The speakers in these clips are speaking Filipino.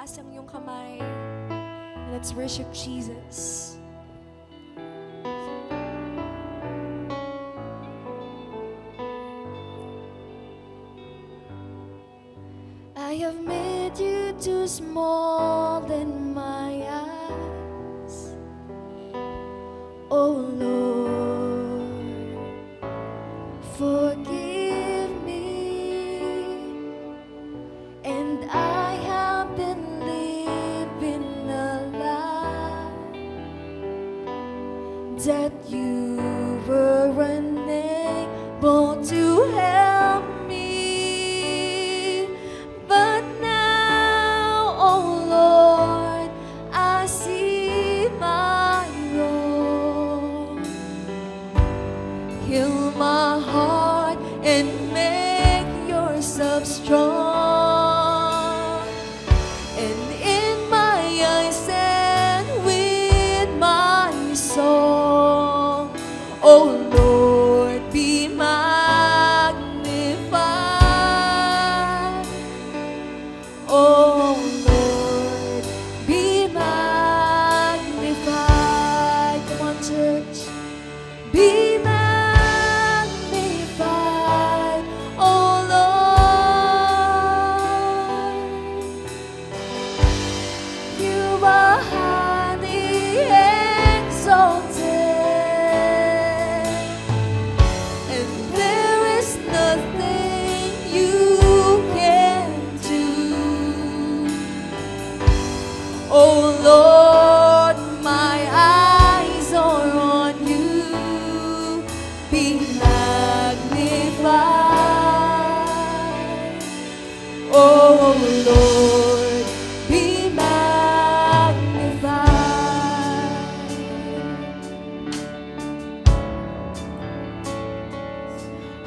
itaas ang iyong kamay. Let's worship Jesus. I have made you too small in my eyes, oh Lord, forgive me, and I have been living a lie that you were unable to help me. But now, oh Lord, I see my wrong. Heal my heart and make yourself strong. And in my eyes and with my soul, oh Lord, be magnified. Oh Lord, be magnified. Come on, church. Be magnified, oh Lord. You are highly exalted, and there is nothing you can do. Oh Lord, my eyes are on you. Be magnified. Oh Lord, be magnified.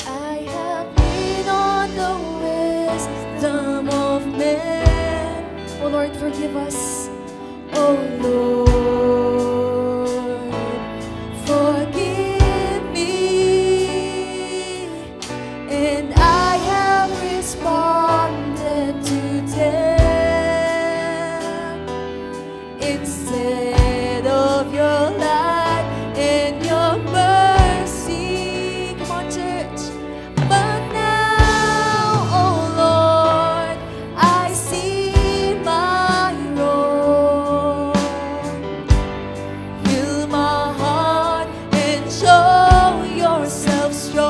I have leaned on the wisdom of men. Oh Lord, forgive us. Oh Lord, forgive me, and I have responded to them instead of your light and your mercy. Come on, church. But now, oh Lord, I see my wrong. Heal my heart and show yourself strong.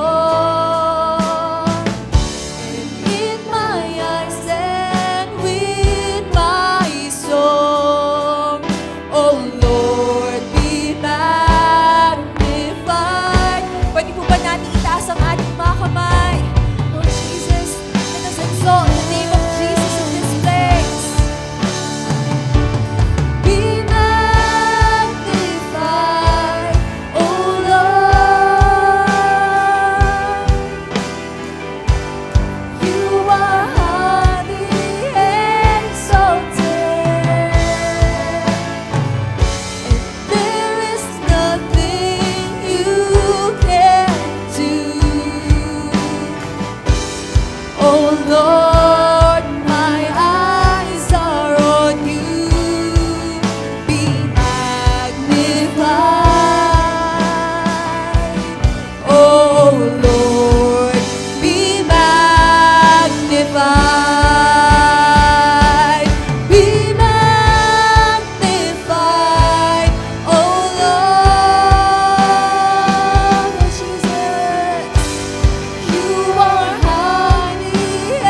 And in my eyes and with my soul, oh Lord, be magnified. Pwede po ba natin itaas ang ating mga kamay? Lord Jesus, let us exalt the name of Jesus in this place. Be magnified, oh Lord. You are highly exalted, and there is nothing you can do. Oh Lord, my eyes are on you. Be magnified. Oh Lord, be magnified. Be magnified. Oh Lord, Jesus, you are highly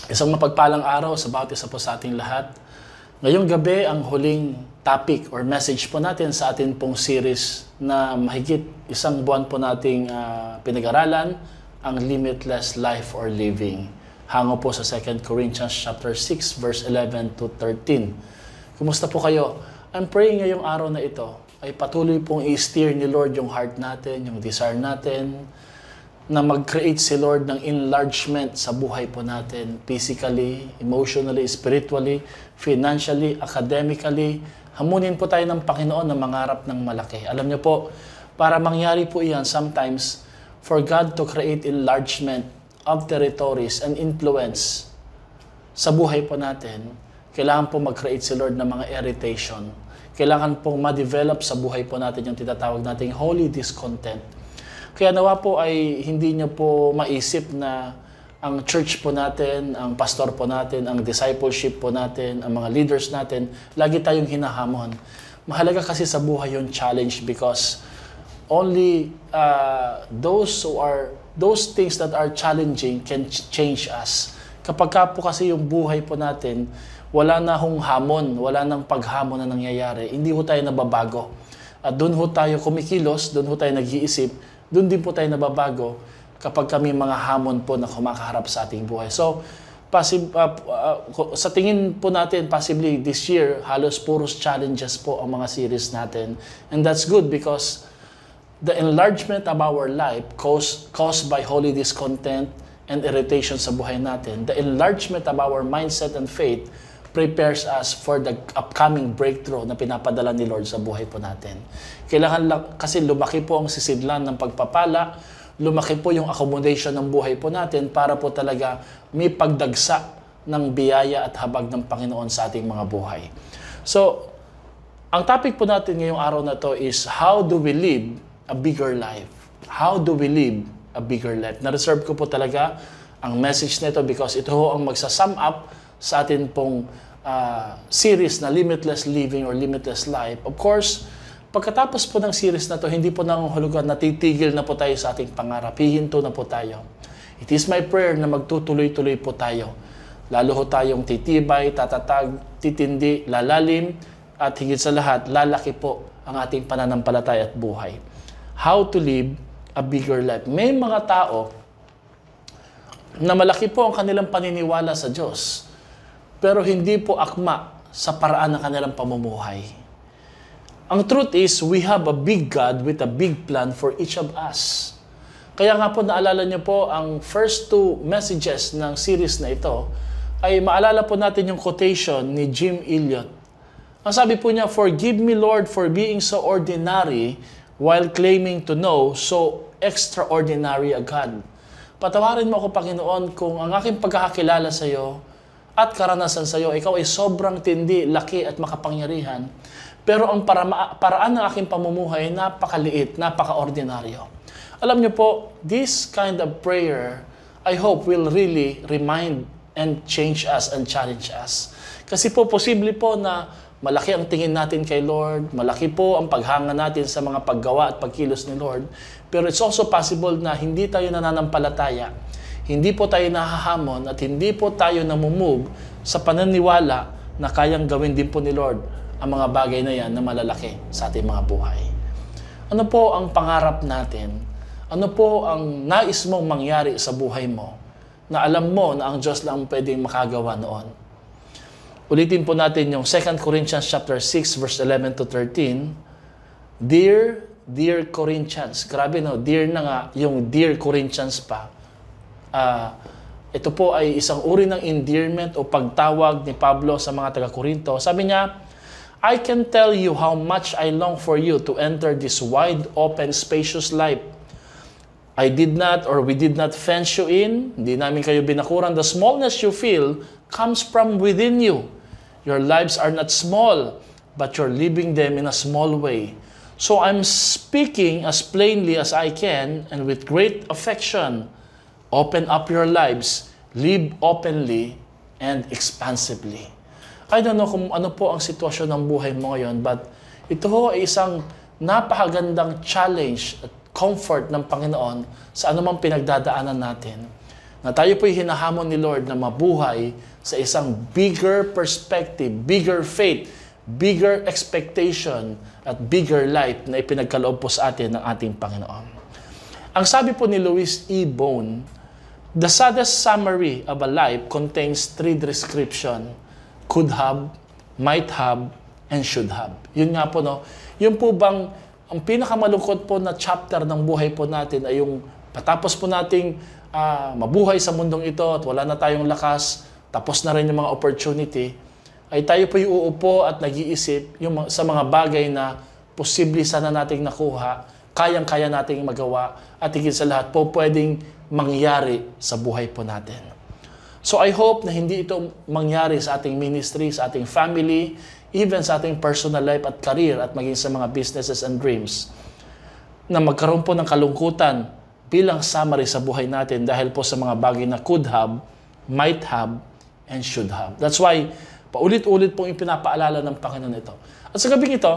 Isang mapagpalang araw sa bawat isa po sa ating lahat. Ngayong gabi, ang huling topic or message po natin sa atin pong series na mahigit isang buwan po nating pinag-aralan, ang Limitless Life or Living. Hango po sa 2 Corinthians chapter 6, verse 11 to 13. Kumusta po kayo? I'm praying ngayong araw na ito ay patuloy pong i-steer ni Lord yung heart natin, yung desire natin, na mag-create si Lord ng enlargement sa buhay po natin, physically, emotionally, spiritually, financially, academically. Hamunin po tayo ng Panginoon na mangarap ng malaki. Alam niyo po, para mangyari po iyan, sometimes, for God to create enlargement of territories and influence sa buhay po natin, kailangan po mag-create si Lord ng mga irritation. Kailangan pong ma-develop sa buhay po natin yung tinatawag nating holy discontent. Kaya nawa po ay hindi niyo po maisip na ang church po natin, ang pastor po natin, ang discipleship po natin, ang mga leaders natin, lagi tayong hinahamon. Mahalaga kasi sa buhay yung challenge because only those things that are challenging can change us. Kapag ka po kasi yung buhay po natin, wala na hong hamon, wala nang paghamon na nangyayari, hindi ho tayo nababago. At doon ho tayo kumikilos, doon ho tayo nag-iisip, doon din po tayo nababago kapag kami mga hamon po na kumakaharap sa ating buhay. So, sa tingin po natin, possibly this year, halos puros challenges po ang mga series natin. And that's good because the enlargement of our life caused by holy discontent and irritation sa buhay natin, the enlargement of our mindset and faith prepares us for the upcoming breakthrough na pinapadala ni Lord sa buhay po natin. Kailangan lang, kasi lumaki po ang sisidlan ng pagpapala, lumaki po yung accommodation ng buhay po natin para po talaga may pagdagsa ng biyaya at habag ng Panginoon sa ating mga buhay. So, ang topic po natin ngayong araw na to is how do we live a bigger life? How do we live a bigger life? Na-reserve ko po talaga ang message nito because ito ho ang magsasum up sa atin pong series na Limitless Living or Limitless Life. Of course, pagkatapos po ng series na to, hindi po nangungulugan, natitigil na po tayo sa ating pangarap. Hihinto na po tayo. It is my prayer na magtutuloy-tuloy po tayo. Lalo ho tayong titibay, tatatag, titindi, lalalim, at higit sa lahat, lalaki po ang ating pananampalataya at buhay. How to live a bigger life. May mga tao na malaki po ang kanilang paniniwala sa Diyos, pero hindi po akma sa paraan ng kanilang pamumuhay. Ang truth is, we have a big God with a big plan for each of us. Kaya nga po, naalala niyo po, ang first two messages ng series na ito, ay maalala po natin yung quotation ni Jim Elliot. Ang sabi po niya, "Forgive me, Lord, for being so ordinary while claiming to know so extraordinary a God." Patawarin mo ako, Panginoon, kung ang aking pagkakakilala sa iyo at karanasan sa iyo, ikaw ay sobrang tindi, laki at makapangyarihan. Pero ang paraan ng aking pamumuhay, napakaliit, napaka-ordinaryo. Alam niyo po, this kind of prayer, I hope will really remind and change us and challenge us. Kasi po, posible po na malaki ang tingin natin kay Lord, malaki po ang paghanga natin sa mga paggawa at pagkilos ni Lord, pero it's also possible na hindi tayo nananampalataya, hindi po tayo nahahamon, at hindi po tayo namumove sa pananiwala na kayang gawin din po ni Lord ang mga bagay na yan na malalaki sa ating mga buhay. Ano po ang pangarap natin? Ano po ang nais mong mangyari sa buhay mo na alam mo na ang Diyos lang pwedeng makagawa noon? Ulitin po natin yung 2 Corinthians chapter 6 verse 11 to 13. Dear Corinthians. Grabe no, dear na nga, yung dear Corinthians pa. Ito po ay isang uri ng endearment o pagtawag ni Pablo sa mga taga-Korinto. Sabi niya, "I can tell you how much I long for you to enter this wide, open, spacious life. I did not or we did not fence you in. Hindi namin kayo binakuran. The smallness you feel comes from within you. Your lives are not small, but you're living them in a small way. So I'm speaking as plainly as I can and with great affection. Open up your lives, live openly and expansively." I don't know kung ano po ang sitwasyon ng buhay mo ngayon, but ito ho ay isang napakagandang challenge at comfort ng Panginoon sa anumang pinagdadaanan natin. na tayo po'y hinahamon ni Lord na mabuhay sa isang bigger perspective, bigger faith, bigger expectation, at bigger life na ipinagkaloob po sa atin ng ating Panginoon. Ang sabi po ni Louis E. Bone, the saddest summary of a life contains 3 descriptions: could have, might have, and should have. Yun nga po, no? Yun po bang, ang pinakamalungkot po na chapter ng buhay po natin ay yung patapos po nating mabuhay sa mundong ito at wala na tayong lakas, tapos na rin yung mga opportunity, ay tayo po yung uupo at nag-iisip sa mga bagay na posible sana nating nakuha, kayang-kaya nating magawa, at higit sa lahat po pwedeng mangyari sa buhay po natin. So I hope na hindi ito mangyari sa ating ministry, sa ating family, even sa ating personal life at career at maging sa mga businesses and dreams, na magkaroon po ng kalungkutan bilang summary sa buhay natin dahil po sa mga bagay na could have, might have, and should have. That's why paulit-ulit pong ipinapaalala ng Panginoon ito. At sa gabing ito,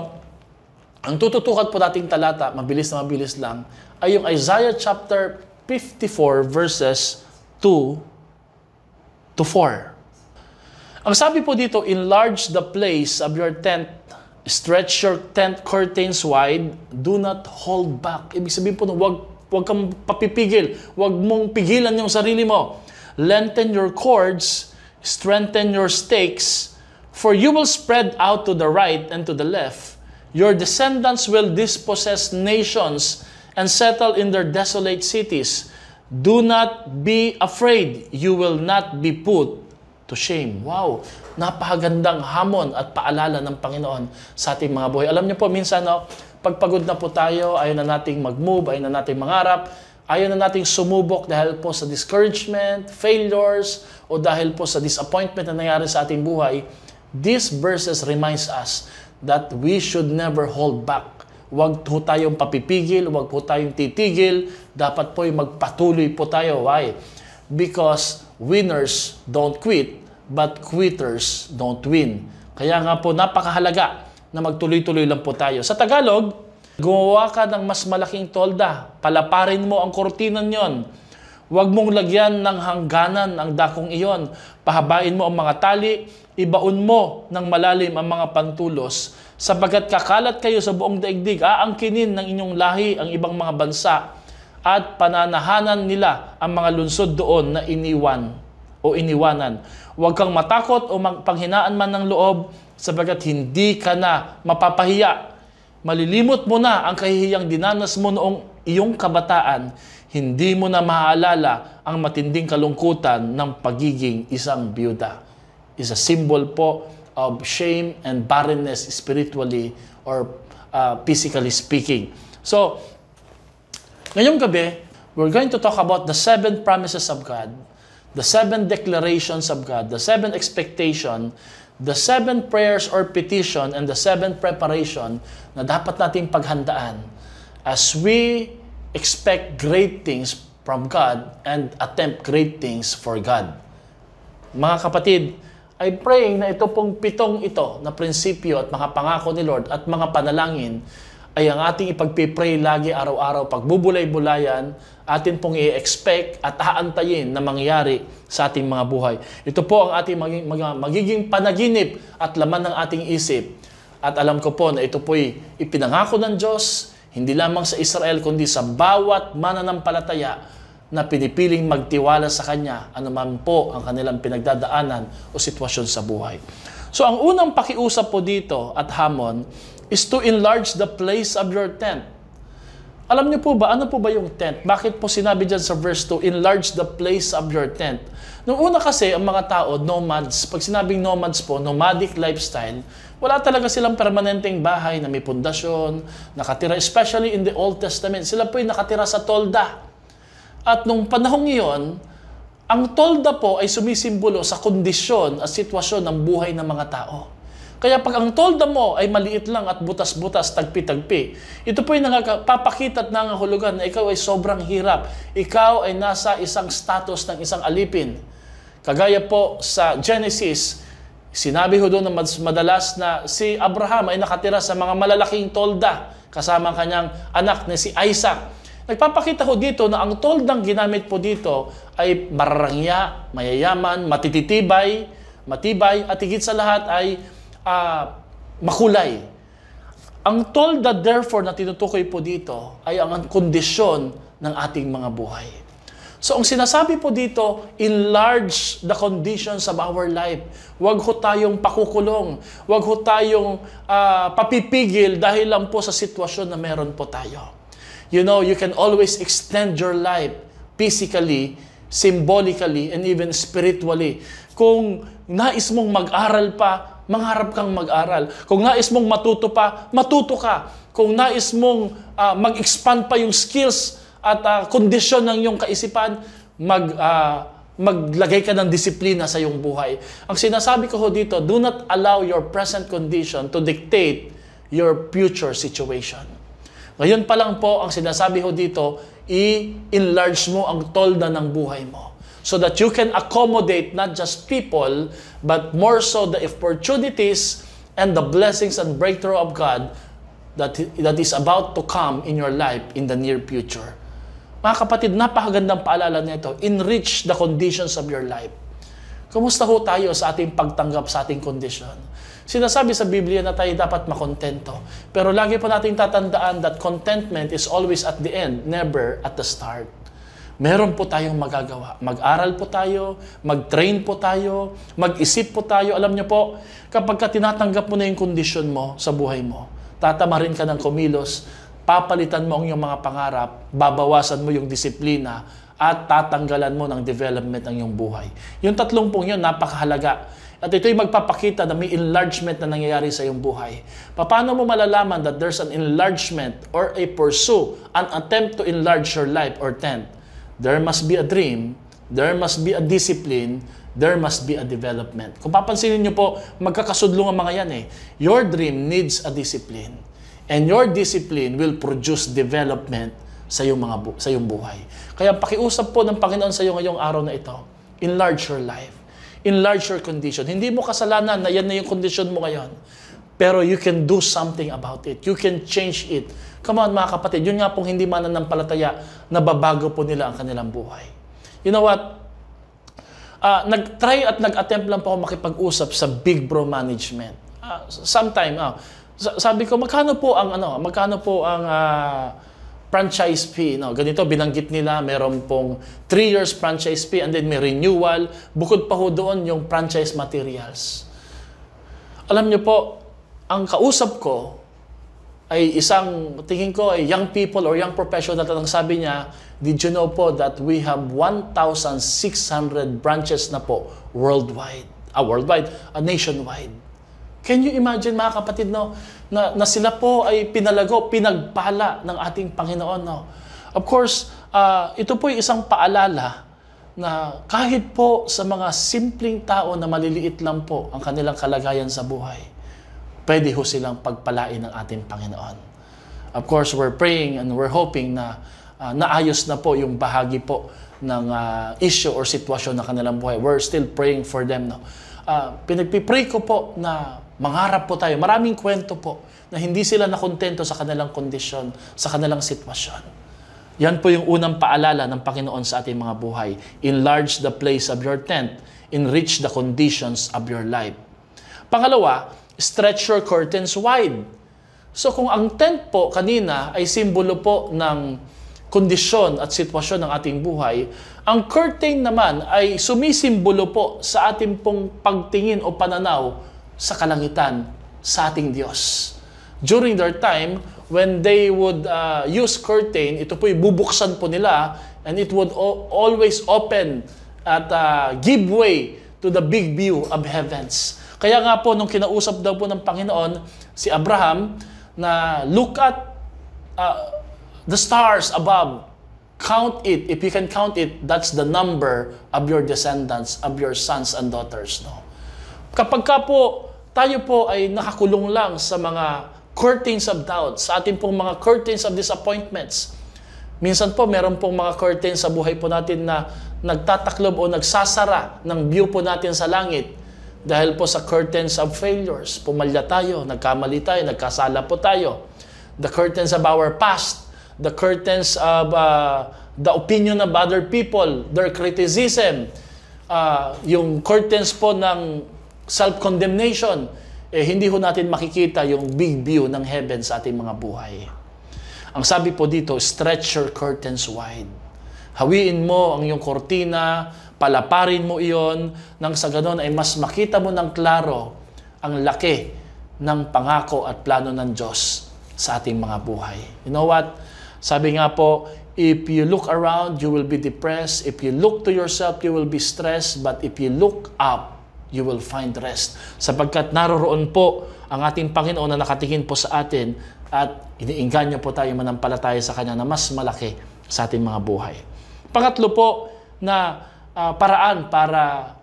ang tututukan po nating talata, mabilis na mabilis lang, ay yung Isaiah chapter 54 verses 2 to 4. Ang sabi po dito, enlarge the place of your tent, stretch your tent curtains wide, do not hold back. Ibig sabihin po, huwag kang papipigil, huwag mong pigilan yung sarili mo. Lengthen your cords, strengthen your stakes, for you will spread out to the right and to the left. Your descendants will dispossess nations and settle in their desolate cities. Do not be afraid, you will not be put to shame. Wow, napakagandang hamon at paalala ng Panginoon sa ating mga buhay. Alam niyo po, minsan, pagpagod na po tayo, ayaw na nating mag-move, ayaw na nating mangarap, ayaw na nating sumubok dahil po sa discouragement, failures, o dahil po sa disappointment na nangyari sa ating buhay. These verses reminds us that we should never hold back. Huwag po tayong papipigil, huwag po tayong titigil, dapat po'y magpatuloy po tayo. Why? Because winners don't quit, but quitters don't win. Kaya nga po, napakahalaga na magtuloy-tuloy lang po tayo. Sa Tagalog, gumawa ka ng mas malaking tolda. Palaparin mo ang kortinan yon. Huwag mong lagyan ng hangganan ang dakong iyon. Pahabain mo ang mga tali, ibaon mo ng malalim ang mga pantulos, sabagat kakalat kayo sa buong daigdig, aangkinin ng inyong lahi ang ibang mga bansa, at pananahanan nila ang mga lunsod doon na iniwanan. Huwag kang matakot o panghinaan man ng loob, sabagat hindi ka na mapapahiya. Malilimot mo na ang kahihiyang dinanas mo noong iyong kabataan. Hindi mo na maaalala ang matinding kalungkutan ng pagiging isang byuda. Is a symbol po of shame and barrenness spiritually or physically speaking. So, ngayong gabi, we're going to talk about the 7 promises of God, the 7 declarations of God, the 7 expectation, the 7 prayers or petition, and the 7 preparation na dapat nating paghandaan as we expect great things from God and attempt great things for God. Mga kapatid, I pray na ito pong 7 ito na prinsipyo at mga pangako ni Lord at mga panalangin ay ang ating ipagpipray lagi araw-araw, pagbubulay-bulayan, atin pong i-expect at aantayin na mangyari sa ating mga buhay. Ito po ang ating magiging panaginip at laman ng ating isip. At alam ko po na ito po'y ipinangako ng Diyos, hindi lamang sa Israel, kundi sa bawat mananampalataya na pinipiling magtiwala sa Kanya, anuman po ang kanilang pinagdadaanan o sitwasyon sa buhay. So ang unang pakiusap po dito at hamon is to enlarge the place of your tent. Alam niyo po ba, ano po ba yung tent? Bakit po sinabi dyan sa verse 2, enlarge the place of your tent? Noong una kasi, ang mga tao, nomads, pag sinabing nomads po, nomadic lifestyle, wala talaga silang permanenteng bahay na may pundasyon, nakatira, especially in the Old Testament. Sila po ay nakatira sa tolda. At nung panahong iyon, ang tolda po ay sumisimbolo sa kondisyon at sitwasyon ng buhay ng mga tao. Kaya pag ang tolda mo ay maliit lang at butas-butas, tagpi-tagpi, ito po ay papakita at nangahulugan na ikaw ay sobrang hirap. Ikaw ay nasa isang status ng isang alipin. Kagaya po sa Genesis, sinabi ho doon na madalas na si Abraham ay nakatira sa mga malalaking tolda kasama ang kanyang anak na si Isaac. Nagpapakita ho dito na ang toldang ginamit po dito ay mararangya, mayayaman, matibay, at higit sa lahat ay makulay. Ang tolda therefore na tinutukoy po dito ay ang kondisyon ng ating mga buhay. So ang sinasabi po dito, enlarge the conditions of our life. Huwag ho tayong pakukulong. Huwag ho tayong papipigil dahil lang po sa sitwasyon na meron po tayo. You know, you can always extend your life physically, symbolically, and even spiritually. Kung nais mong mag-aral pa, mangharap kang mag-aral. Kung nais mong matuto pa, matuto ka. Kung nais mong mag-expand pa yung skills at kondisyon ng iyong kaisipan, maglagay ka ng disiplina sa iyong buhay. Ang sinasabi ko ho dito, do not allow your present condition to dictate your future situation. Ngayon pa lang po, ang sinasabi ho dito, i-enlarge mo ang tolda ng buhay mo so that you can accommodate not just people, but more so the opportunities and the blessings and breakthrough of God that is about to come in your life in the near future. Mga kapatid, napakagandang paalala nito. Enrich the conditions of your life. Kumusta ho tayo sa ating pagtanggap sa ating kondisyon? Sinasabi sa Biblia na tayo dapat makontento. Pero lagi po nating tatandaan that contentment is always at the end, never at the start. Meron po tayong magagawa. Mag-aral po tayo, mag-train po tayo, mag-isip po tayo. Alam niyo po, kapag ka tinatanggap mo na yung kondisyon mo sa buhay mo, tatamarin ka ng kumilos, papalitan mo ang iyong mga pangarap, babawasan mo yung disiplina, at tatanggalan mo ng development ng iyong buhay. Yung tatlong pong yun, napakahalaga. At ito'y magpapakita na may enlargement na nangyayari sa iyong buhay. Paano mo malalaman that there's an enlargement or a pursue, an attempt to enlarge your life or tent? There must be a dream, there must be a discipline, there must be a development. Kung papansinin niyo po, magkakasudlong ang mga yan eh. Your dream needs a discipline. And your discipline will produce development sa iyong buhay. Kaya pakiusap po ng Panginoon sa iyo ngayong araw na ito, enlarge your life. Enlarge your condition. Hindi mo kasalanan na yan na yung condition mo ngayon. Pero you can do something about it. You can change it. Come on mga kapatid, yun nga pong hindi mananampalataya, nababago po nila ang kanilang buhay. You know what? Nag-try at nag-attempt lang po ako makipag-usap sa Big Bro Management. Sabi ko, magkano po ang franchise fee? No, ganito, binanggit nila, meron pong 3 years franchise fee and then may renewal. Bukod pa ho doon yung franchise materials. Alam niyo po, ang kausap ko ay tingin ko ay young people or young professional at ang sabi niya, did you know po that we have 1,600 branches na po worldwide, nationwide. Can you imagine mga kapatid no, na sila po ay pinagpala ng ating Panginoon no? Of course, ito po ay isang paalala na kahit po sa mga simpleng tao na maliliit lang po ang kanilang kalagayan sa buhay, pwede ho silang pagpalain ng ating Panginoon. Of course, we're praying and we're hoping na naayos na po yung bahagi po ng issue or sitwasyon ng kanilang buhay. We're still praying for them no? Pinagpipray ko po na mangarap po tayo. Maraming kwento po na hindi sila nakontento sa kanilang kondisyon, sa kanilang sitwasyon. Yan po yung unang paalala ng Panginoon sa ating mga buhay. Enlarge the place of your tent. Enrich the conditions of your life. Pangalawa, stretch your curtains wide. So kung ang tent po kanina ay simbolo po ng kondisyon at sitwasyon ng ating buhay, ang curtain naman ay sumisimbolo po sa ating pong pagtingin o pananaw sa kalangitan, sa ating Diyos. During their time, when they would use curtain, ito po'y bubuksan po nila and it would always open at give way to the big view of heavens. Kaya nga po, nung kinausap daw po ng Panginoon, si Abraham, na look at the stars above. Count it. If you can count it, that's the number of your descendants, of your sons and daughters. No? Kapag ka po, tayo po ay nakakulong lang sa mga curtains of doubt, sa ating pong mga curtains of disappointments. Minsan po, meron pong mga curtains sa buhay po natin na nagtataklob o nagsasara ng view po natin sa langit dahil po sa curtains of failures. Pumalya tayo, nagkamali tayo, nagkasala po tayo. The curtains of our past the curtains of the opinion of other people, their criticism, yung curtains po ng self-condemnation, hindi ho natin makikita yung big view ng heaven sa ating mga buhay. Ang sabi po dito, stretch your curtains wide. Hawiin mo ang iyong kortina, palaparin mo iyon, nang sa ganon ay mas makita mo ng klaro ang laki ng pangako at plano ng Diyos sa ating mga buhay. You know what? Sabi nga po, if you look around, you will be depressed. If you look to yourself, you will be stressed. But if you look up, you will find rest. Sapagkat naroroon po ang ating Panginoon na nakatingin po sa atin at iniinganyo po tayo manampalataya sa Kanya na mas malaki sa ating mga buhay. Pangatlo po na paraan para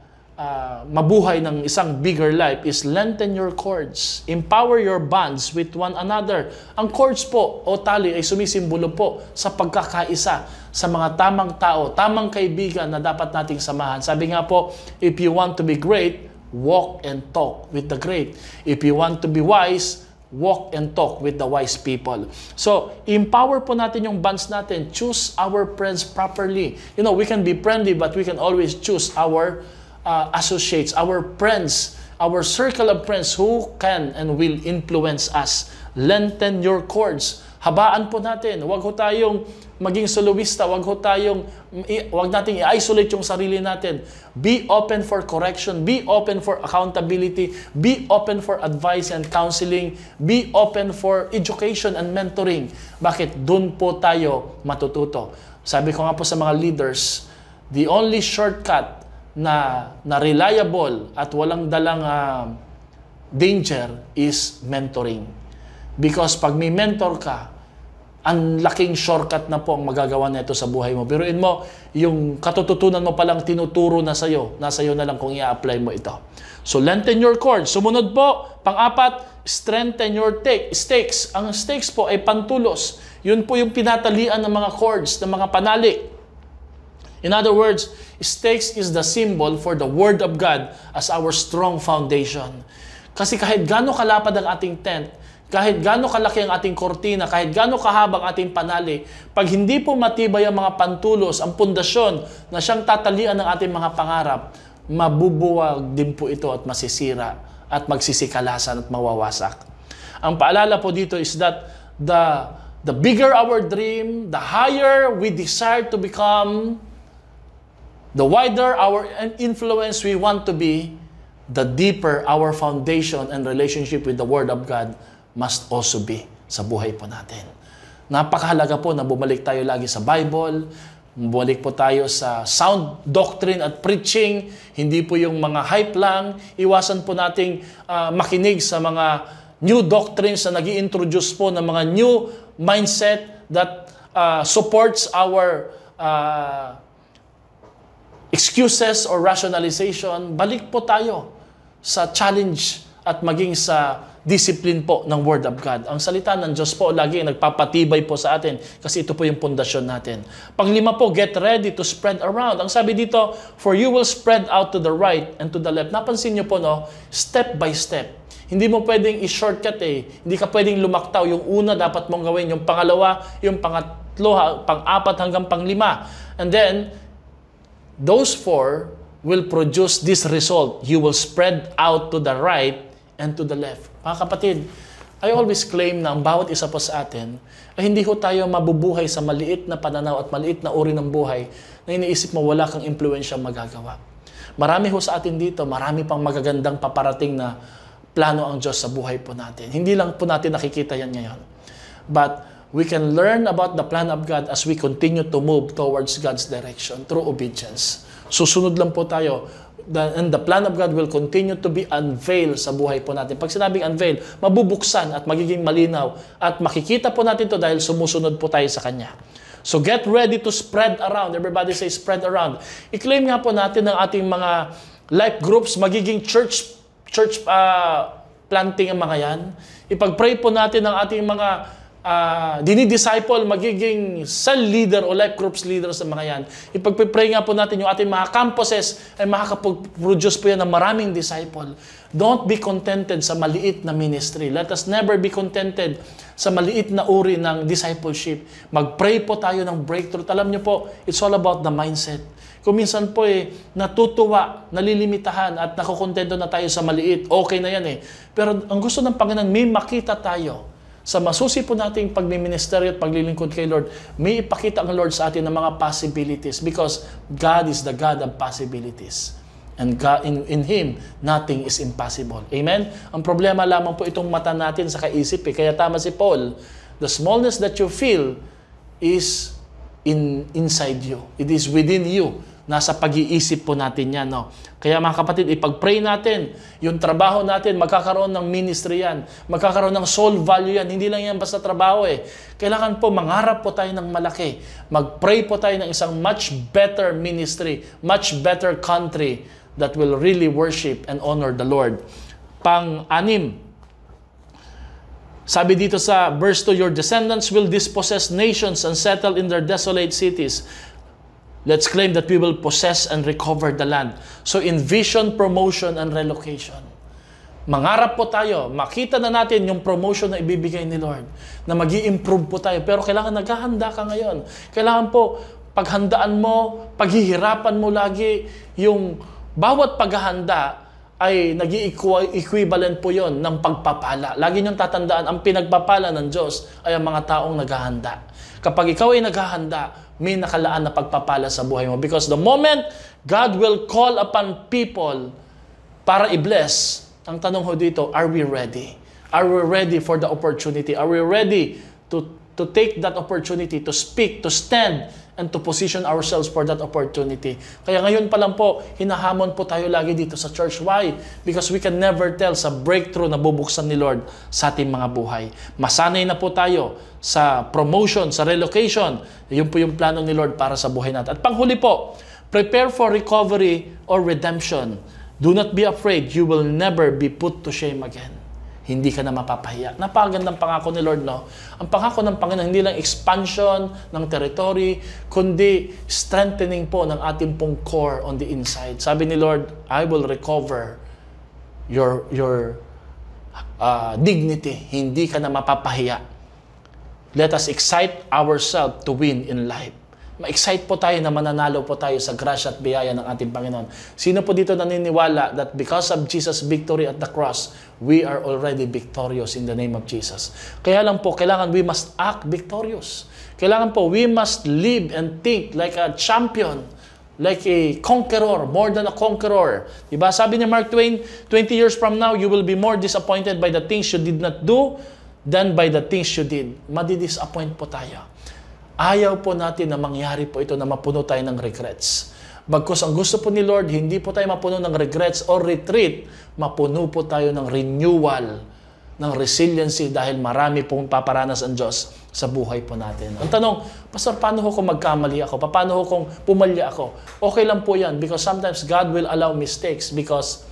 mabuhay ng isang bigger life is lengthen your cords. Empower your bonds with one another. Ang cords po o tali ay sumisimbolo po sa pagkakaisa sa mga tamang tao, tamang kaibigan na dapat nating samahan. Sabi nga po, if you want to be great, walk and talk with the great. If you want to be wise, walk and talk with the wise people. So, empower po natin yung bonds natin. Choose our friends properly. You know, we can be friendly, but we can always choose our associates, our friends, our circle of friends who can and will influence us. Lengthen your cords. Habaan po natin. Huwag ho tayong maging soloista. Huwag nating i-isolate yung sarili natin. Be open for correction. Be open for accountability. Be open for advice and counseling. Be open for education and mentoring. Bakit? Doon po tayo matututo. Sabi ko nga po sa mga leaders, the only shortcut na reliable at walang dalang danger is mentoring. Because pag may mentor ka, ang laking shortcut na po ang magagawa nito sa buhay mo. Biruin mo, yung katututunan mo palang tinuturo na sa'yo, nasa iyo na lang kung i-apply mo ito. So, lengthen your cords. Sumunod po, pang-apat, strengthen your stakes. Ang stakes po ay pantulos. Yun po yung pinatalian ng mga cords, ng mga panali. In other words, stakes is the symbol for the Word of God as our strong foundation. Kasi kahit gaano kalapad ang ating tent, kahit gaano kalaki ang ating kortina, kahit gaano kahabang ating panali, pag hindi po matibay ang mga pantulos, ang pundasyon na siyang tatalian ng ating mga pangarap, mabubuwag din po ito at masisira at magsisikalasan at mawawasak. Ang paalala po dito is that the bigger our dream, the higher we desire to become, the wider our influence we want to be, the deeper our foundation and relationship with the Word of God must also be sa buhay po natin. Napakahalaga po na bumalik tayo lagi sa Bible, bumalik po tayo sa sound doctrine at preaching, hindi po yung mga hype lang. Iwasan po nating makinig sa mga new doctrines na nag-i-introduce po ng mga new mindset that supports our excuses or rationalization. Balik po tayo sa challenge at maging sa discipline po ng Word of God. Ang salita ng Diyos po lagi nagpapatibay po sa atin kasi ito po yung pundasyon natin. Panglima po, get ready to spread around. Ang sabi dito, for you will spread out to the right and to the left. Napansin niyo po, no? Step by step. Hindi mo pwedeng i-shortcut eh. Hindi ka pwedeng lumaktaw. Yung una dapat mong gawin, yung pangalawa, yung pangatlo, pang-apat hanggang panglima. And then, those four will produce this result. You will spread out to the right and to the left. Mga kapatid, I always claim na ang bawat isa po sa atin ay hindi ko tayo mabubuhay sa maliit na pananaw at maliit na uri ng buhay na iniisip mo wala kang impluwensyang magagawa. Marami ho sa atin dito, marami pang magagandang paparating na plano ang Diyos sa buhay po natin. Hindi lang po natin nakikita yan ngayon. But we can learn about the plan of God as we continue to move towards God's direction through obedience. Susunod lang po tayo. And the plan of God will continue to be unveiled sa buhay po natin. Pag sinabing unveil, mabubuksan at magiging malinaw. At makikita po natin to dahil sumusunod po tayo sa Kanya. So get ready to spread around. Everybody say spread around. I-claim nga po natin ng ating mga life groups, magiging church planting ang mga yan. Ipag-pray po natin ng ating mga dinidisciple, magiging cell leader o life groups leader sa mga yan. Ipagpipray nga po natin yung ating mga campuses ay makakapag-produce po yan ng maraming disciple. Don't be contented sa maliit na ministry. Let us never be contented sa maliit na uri ng discipleship. Mag-pray po tayo ng breakthrough. Alam niyo po, it's all about the mindset. Kung minsan po natutuwa, nalilimitahan at nakukontento na tayo sa maliit, okay na yan Pero ang gusto ng Panginoon, may makita tayo sa masusi po nating pagmiministeryo at paglilingkod kay Lord, may ipakita ang Lord sa atin ng mga possibilities because God is the God of possibilities. And God, in Him, nothing is impossible. Amen? Ang problema lamang po itong mata natin sa kaisip. Kaya tama si Paul, the smallness that you feel is inside you. It is within you. Nasa pag-iisip po natin yan. No? Kaya mga kapatid, ipag-pray natin. Yung trabaho natin, magkakaroon ng ministry yan. Magkakaroon ng soul value yan. Hindi lang yan basta trabaho Kailangan po mangarap po tayo ng malaki. Mag-pray po tayo ng isang much better ministry, much better country that will really worship and honor the Lord. Pang-anim, sabi dito sa verse 2, your descendants will dispossess nations and settle in their desolate cities. Let's claim that we will possess and recover the land. So in vision, promotion, and relocation. Mangarap po tayo, makita na natin yung promotion na ibibigay ni Lord, na mag-i-improve po tayo. Pero kailangan naghahanda ka ngayon. Kailangan po, paghandaan mo, paghihirapan mo lagi, yung bawat paghahanda ay nag-i-equivalent po yon ng pagpapala. Lagi niyong tatandaan, ang pinagpapala ng Diyos ay ang mga taong naghahanda. Kapag ikaw ay naghahanda, may nakalaan na pagpapala sa buhay mo. Because the moment God will call upon people para i-bless, ang tanong ho dito, are we ready? Are we ready for the opportunity? Are we ready to take that opportunity, to speak, to stand, and to position ourselves for that opportunity? Kaya ngayon pa lang po, hinahamon po tayo lagi dito sa church. Why? Because we can never tell sa breakthrough na bubuksan ni Lord sa ating mga buhay. Masanay na po tayo sa promotion, sa relocation. Yun po yung plano ni Lord para sa buhay natin. At panghuli po, prepare for recovery or redemption. Do not be afraid. You will never be put to shame again. Hindi ka na mapapahiya. Napakagandang pangako ni Lord, no? Ang pangako ng Panginoon, hindi lang expansion ng territory, kundi strengthening po ng ating pong core on the inside. Sabi ni Lord, I will recover your dignity. Hindi ka na mapapahiya. Let us excite ourselves to win in life. Ma-excite po tayo na mananalo po tayo sa grasya at biyaya ng ating Panginoon. Sino po dito naniniwala that because of Jesus' victory at the cross, we are already victorious in the name of Jesus? Kaya lang po, kailangan we must act victorious. Kailangan po, we must live and think like a champion, like a conqueror, more than a conqueror. Diba? Sabi ni Mark Twain, 20 years from now, you will be more disappointed by the things you did not do than by the things you did. Madi-disappoint po tayo. Ayaw po natin na mangyari po ito na mapuno tayo ng regrets. Bagkus ang gusto po ni Lord, hindi po tayo mapuno ng regrets or retreat, mapuno po tayo ng renewal, ng resiliency dahil marami pong paparanas ang Diyos sa buhay po natin. Ang tanong, Pastor, paano ko kung magkamali ako? Paano ko kung pumalya ako? Okay lang po yan because sometimes God will allow mistakes because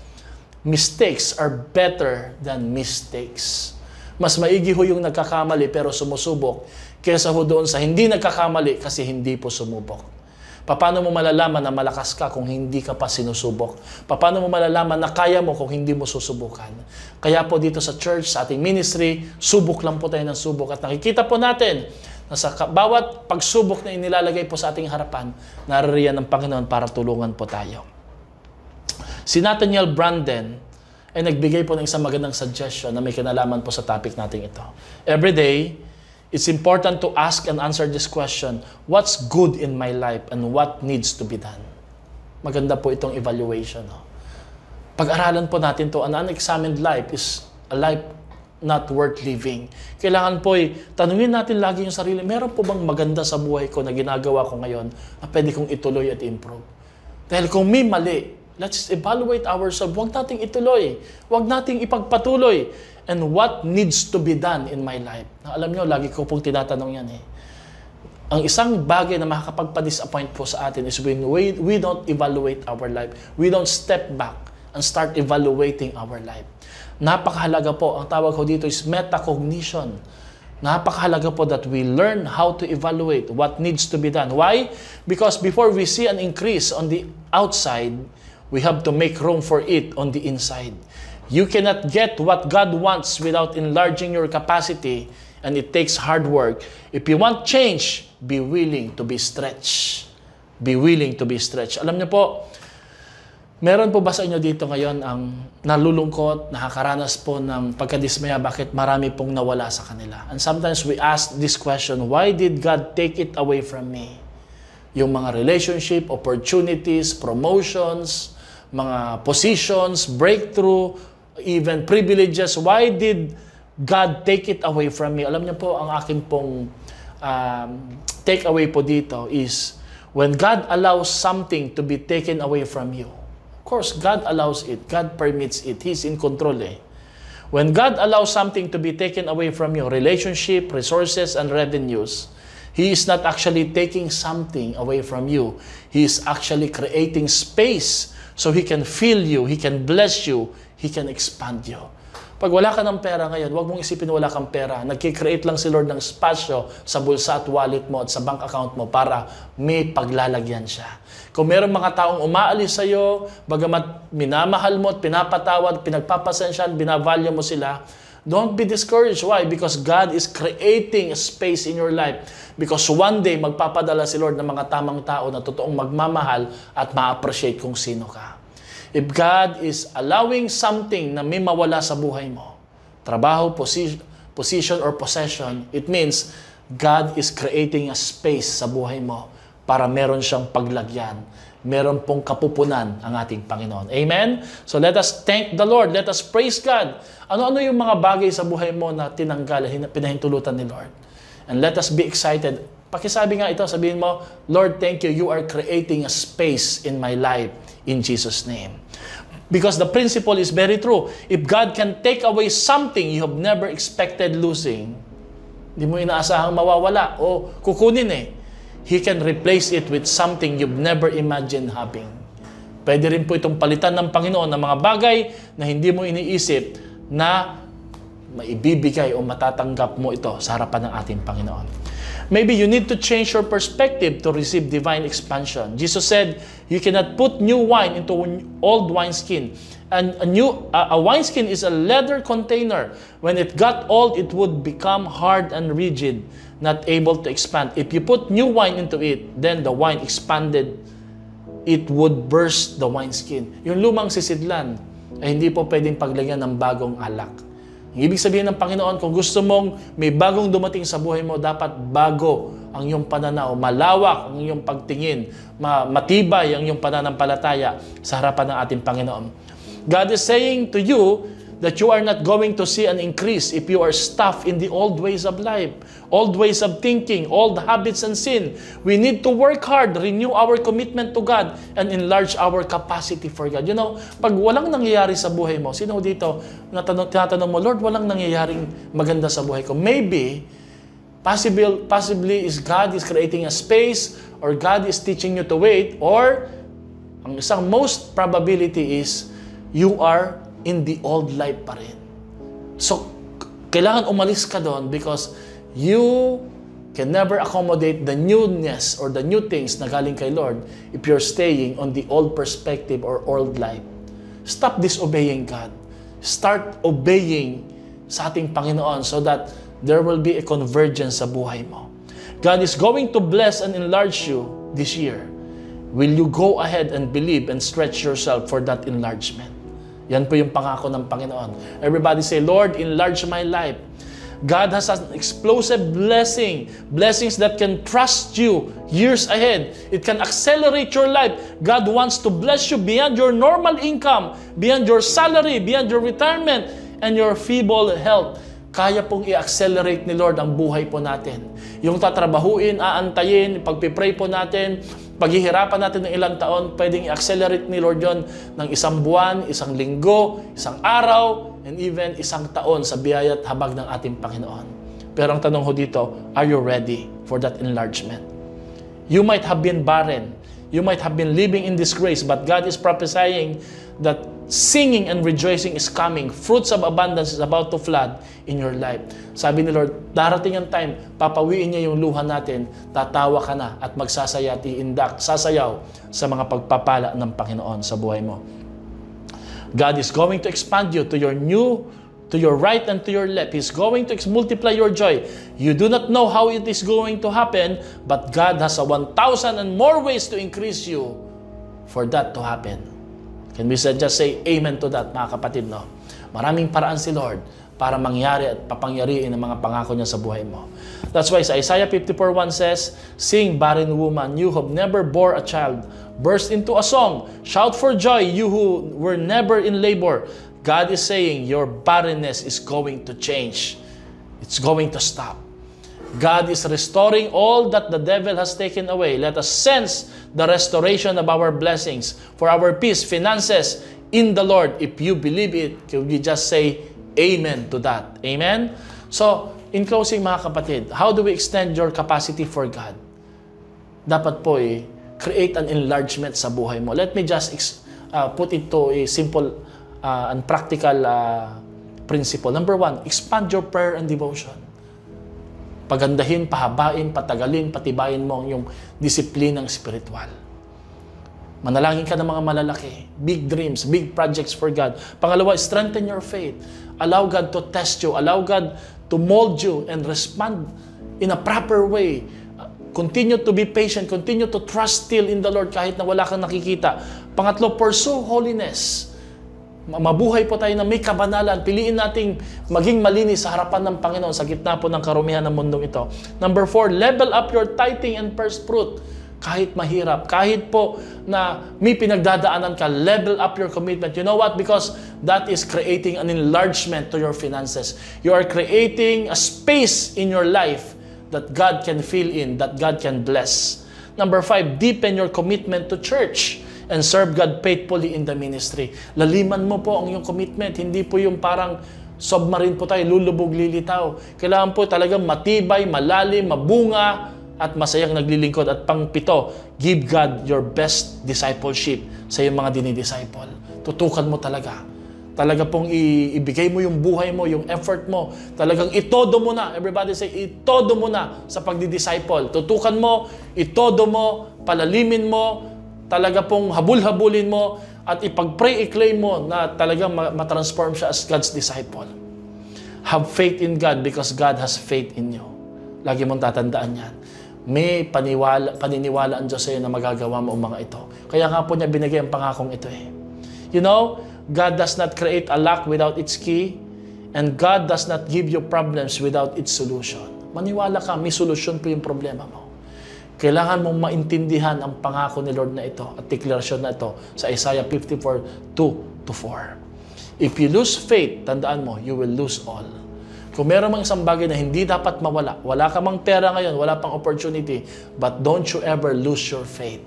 mistakes are better than mistakes. Mas maigi ho yung nagkakamali pero sumusubok kaysa ho doon sa hindi nagkakamali kasi hindi po sumubok. Paano mo malalaman na malakas ka kung hindi ka pa sinusubok? Paano mo malalaman na kaya mo kung hindi mo susubukan? Kaya po dito sa church, sa ating ministry, subok lang po tayo ng subok. At nakikita po natin na sa bawat pagsubok na inilalagay po sa ating harapan, naririyan ng Panginoon para tulungan po tayo. Si Nathaniel Branden ay nagbigay po ng isang magandang suggestion na may kinalaman po sa topic natin ito. Every day, it's important to ask and answer this question, what's good in my life and what needs to be done? Maganda po itong evaluation. No? Pag-aralan po natin to, an unexamined life is a life not worth living. Kailangan po tanungin natin lagi yung sarili, meron po bang maganda sa buhay ko na ginagawa ko ngayon na pwede kong ituloy at improve? Dahil kung may mali, let's evaluate ourselves. Huwag nating ituloy. Huwag nating ipagpatuloy. And what needs to be done in my life? Alam nyo, lagi ko pong tinatanong yan Ang isang bagay na makakapagpa-disappoint po sa atin is when we don't evaluate our life. We don't step back and start evaluating our life. Napakahalaga po. Ang tawag ko dito is metacognition. Napakahalaga po that we learn how to evaluate what needs to be done. Why? Because before we see an increase on the outside, we have to make room for it on the inside. You cannot get what God wants without enlarging your capacity, and it takes hard work. If you want change, be willing to be stretched. Be willing to be stretched. Alam niyo po, meron po ba sa inyo dito ngayon ang nalulungkot, nakakaranas po ng pagkadismaya, bakit marami pong nawala sa kanila? And sometimes we ask this question, why did God take it away from me? Yung mga relationship, opportunities, promotions, mga positions, breakthrough, even privileges, why did God take it away from me? Alam niyo po, ang aking pong take away po dito is when God allows something to be taken away from you. Of course, God allows it. God permits it. He's in control eh. When God allows something to be taken away from you, relationship, resources, and revenues, He is not actually taking something away from you. He is actually creating space so He can fill you, He can bless you, He can expand you. Pag wala ka ng pera ngayon, huwag mong isipin wala kang pera. Nagkikreate lang si Lord ng spasyo sa bulsa at wallet mo at sa bank account mo para may paglalagyan siya. Kung mayroong mga taong umaalis sa iyo, bagamat minamahal mo at pinapatawad, pinagpapasensyan, binavalue mo sila, don't be discouraged. Why? Because God is creating a space in your life. Because one day, magpapadala si Lord ng mga tamang tao na totoong magmamahal at ma-appreciate kung sino ka. If God is allowing something na may mawala sa buhay mo, trabaho, position, or possession, it means God is creating a space sa buhay mo para meron siyang paglagyan. Meron pong kapupunan ang ating Panginoon. Amen? So let us thank the Lord. Let us praise God. Ano-ano yung mga bagay sa buhay mo na tinanggal, pinahintulutan ni Lord? And let us be excited. Pakisabi nga ito, sabihin mo, Lord, thank you. You are creating a space in my life in Jesus' name. Because the principle is very true. If God can take away something you have never expected losing, hindi mo inaasahang mawawala o kukunin eh. He can replace it with something you've never imagined having. Pwede rin po itong palitan ng Panginoon ng mga bagay na hindi mo iniisip na maibibigay o matatanggap mo ito sa harapan ng ating Panginoon. Maybe you need to change your perspective to receive divine expansion. Jesus said, you cannot put new wine into old wineskin. And a wineskin is a leather container. When it got old, it would become hard and rigid, not able to expand. If you put new wine into it, then the wine expanded, it would burst the wineskin. Yung lumang sisidlan ay hindi po pwedeng paglagyan ng bagong alak. Ibig sabihin ng Panginoon, kung gusto mong may bagong dumating sa buhay mo, dapat bago ang iyong pananaw, malawak ang iyong pagtingin, matibay ang iyong pananampalataya sa harapan ng ating Panginoon. God is saying to you that you are not going to see an increase if you are stuck in the old ways of life, old ways of thinking, old habits and sin. We need to work hard, renew our commitment to God, and enlarge our capacity for God. You know, pag walang nangyayari sa buhay mo, sino dito, tinatanong mo, Lord, walang nangyayaring maganda sa buhay ko. Maybe, possibly is God is creating a space, or God is teaching you to wait, or ang isang most probability is you are in the old life pa rin. So, kailangan umalis ka doon because you can never accommodate the newness or the new things na galing kay Lord if you're staying on the old perspective or old life. Stop disobeying God. Start obeying sa ating Panginoon so that there will be a convergence sa buhay mo. God is going to bless and enlarge you this year. Will you go ahead and believe and stretch yourself for that enlargement? Yan po yung pangako ng Panginoon. Everybody say, Lord, enlarge my life. God has an explosive blessing. Blessings that can trust you years ahead. It can accelerate your life. God wants to bless you beyond your normal income, beyond your salary, beyond your retirement, and your feeble health. Kaya pong i-accelerate ni Lord ang buhay po natin. Yung tatrabahuin, aantayin, pagpipray po natin, paghihirapan natin ng ilang taon, pwedeng i-accelerate ni Lord yon ng isang buwan, isang linggo, isang araw, and even isang taon sa biyaya at habag ng ating Panginoon. Pero ang tanong ho dito, are you ready for that enlargement? You might have been barren. You might have been living in disgrace, but God is prophesying that Singing and rejoicing is coming. Fruits of abundance is about to flood in your life. Sabi ni Lord, darating ang time, papawiin niya yung luha natin, tatawa ka na at magsasaya at iindak, sasayaw sa mga pagpapala ng Panginoon sa buhay mo. God is going to expand you to your right and to your left. He's going to multiply your joy. You do not know how it is going to happen, but God has 1,000 and more ways to increase you for that to happen. Can we just say amen to that, mga kapatid, no? Maraming paraan si Lord para mangyari at papangyariin ang mga pangako niya sa buhay mo. That's why sa Isaiah 54:1 says, "Sing, barren woman, you who never bore a child. Burst into a song. Shout for joy, you who were never in labor." God is saying, your barrenness is going to change. It's going to stop. God is restoring all that the devil has taken away. Let us sense the restoration of our blessings for our peace, finances in the Lord. If you believe it, can we just say amen to that? Amen? So, in closing, mga kapatid, how do we extend your capacity for God? Dapat po create an enlargement sa buhay mo. Let me just put it to a simple and practical principle. Number 1, expand your prayer and devotion. Pagandahin, pahabain, patagalin, patibayin mo ang iyong disiplinang spiritual. Manalangin ka ng mga malalaki, big dreams, big projects for God. Pangalawa, strengthen your faith. Allow God to test you. Allow God to mold you and respond in a proper way. Continue to be patient. Continue to trust still in the Lord kahit na wala kang nakikita. Pangatlo, pursue holiness. Mabuhay po tayo na may kabanalan. Piliin nating maging malinis sa harapan ng Panginoon sa gitna po ng karumihan ng mundong ito. Number 4, level up your tithing and first fruit. Kahit mahirap, kahit po na may pinagdadaanan ka, level up your commitment. You know what? Because that is creating an enlargement to your finances. You are creating a space in your life that God can fill in, that God can bless. Number 5, deepen your commitment to church and serve God faithfully in the ministry. Laliman mo po ang iyong commitment. Hindi po yung parang submarine po tayo, lulubog, lilitaw. Kailangan po talagang matibay, malalim, mabunga, at masayang naglilingkod. At pang-7, give God your best discipleship sa iyong mga dinidisciple. Tutukan mo talaga. Talaga pong ibigay mo yung buhay mo, yung effort mo. Talagang itodo mo na. Everybody say, itodo mo na sa pagdidisciple. Tutukan mo, itodo mo, palalimin mo, talaga pong habul-habulin mo at ipag-pray, i-claim mo na talagang matransform siya as God's disciple. Have faith in God because God has faith in you. Lagi mong tatandaan yan. May paniniwala ang Diyos sa iyo na magagawa mo ang mga ito. Kaya nga po niya binigay ang pangakong ito eh. You know, God does not create a lock without its key, and God does not give you problems without its solution. Maniwala ka, may solusyon po yung problema mo. Kailangan mong maintindihan ang pangako ni Lord na ito at deklarasyon na ito sa Isaiah 54:2-4. If you lose faith, tandaan mo, you will lose all. Kung meron mang isang bagay na hindi dapat mawala, wala ka mang pera ngayon, wala pang opportunity, but don't you ever lose your faith.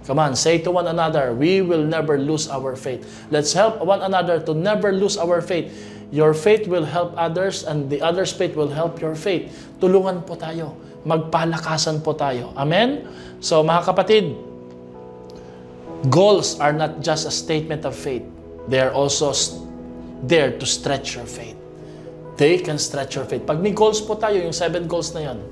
Come on, say to one another, we will never lose our faith. Let's help one another to never lose our faith. Your faith will help others and the other's faith will help your faith. Tulungan po tayo. Magpalakasan po tayo. Amen? So, mga kapatid, goals are not just a statement of faith. They are also there to stretch your faith. They can stretch your faith. Pag may goals po tayo, yung 7 goals na yon,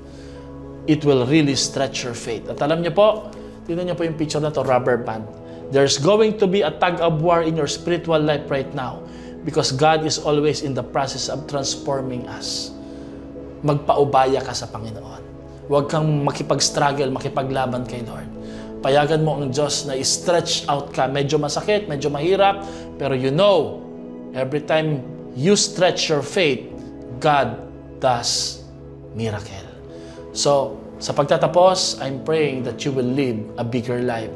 it will really stretch your faith. At alam niyo po, tingnan niyo po yung picture na to, rubber band. There's going to be a tug of war in your spiritual life right now because God is always in the process of transforming us. Magpaubaya ka sa Panginoon. Huwag kang makipag-struggle, makipaglaban kay Lord. Payagan mo ang Diyos na i-stretch out ka. Medyo masakit, medyo mahirap, pero you know, every time you stretch your faith, God does miracle. So, sa pagtatapos, I'm praying that you will live a bigger life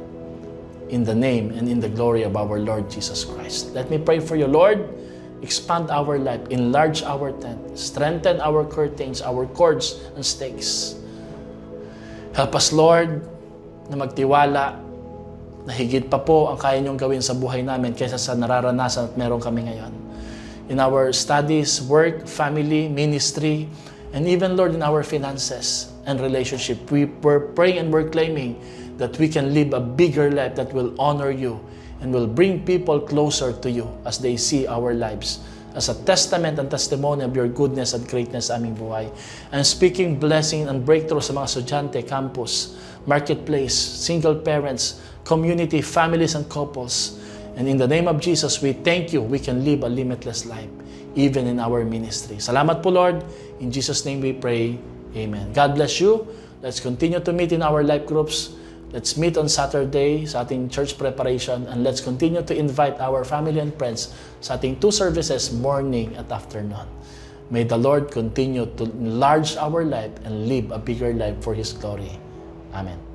in the name and in the glory of our Lord Jesus Christ. Let me pray for you, Lord. Expand our life, enlarge our tent, strengthen our curtains, our cords and stakes. Help us, Lord, na magtiwala na higit pa po ang kaya niyong gawin sa buhay namin kaysa sa nararanasan at meron kami ngayon. In our studies, work, family, ministry, and even, Lord, in our finances and relationship, we're praying and we're claiming that we can live a bigger life that will honor you and will bring people closer to you as they see our lives as a testament and testimony of your goodness at greatness sa aming buhay. And speaking blessing and breakthrough sa mga estudyante, campus, marketplace, single parents, community, families, and couples. And in the name of Jesus, we thank you we can live a limitless life, even in our ministry. Salamat po, Lord. In Jesus' name we pray. Amen. God bless you. Let's continue to meet in our life groups. Let's meet on Saturday sa ating church preparation, and let's continue to invite our family and friends sa ating 2 services, morning at afternoon. May the Lord continue to enlarge our life and live a bigger life for His glory. Amen.